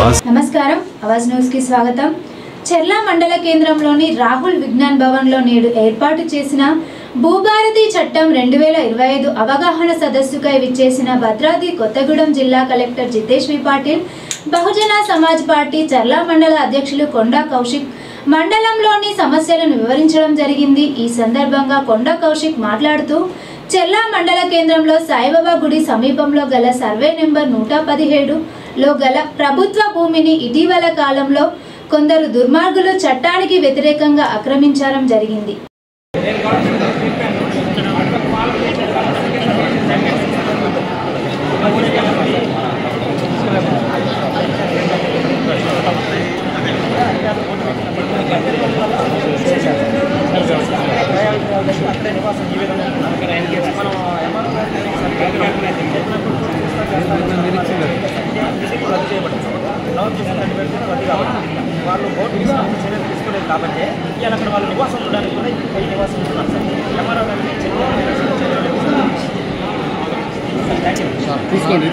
నమస్కారం, అవాజ్ న్యూస్ కి స్వాగతం. చెర్ల మండల కేంద్రంలోని రాహుల్ విజ్ఞాన్ భవన్ లో నేడు ఏర్పాటు చేసిన భూభారతి చట్టం 2025 అవగాహన సదస్సుకై విచ్చేసిన భద్రాద్రి కొత్తగూడెం జిల్లా కలెక్టర్ జితేష్ వి పాటిల్, బహుజన సమాజ్ పార్టీ చెర్ల మండల అధ్యక్షులు కొండా కౌశిక్ మండలంలోని సమస్యలను వివరించడం జరిగింది. ఈ సందర్భంగా కొండా కౌశిక్ మాట్లాడుతూ చెర్ల మండల కేంద్రంలో సాయిబాబా గుడి సమీపంలో గల సర్వే నెంబర్ 117లో గల ప్రభుత్వ భూమిని ఇటీవల కాలంలో కొందరు దుర్మార్గులు చట్టానికి వ్యతిరేకంగా ఆక్రమించడం జరిగింది. వాళ్ళు ఓటు చర్యలు తీసుకోలేదు కాబట్టి ఇవాళ అక్కడ వాళ్ళు నివాసం ఉండడానికి కూడా ఈ నివాసం ఉంటున్నారు సార్. ఎంఆర్ఓ గారికి తీసుకోండి.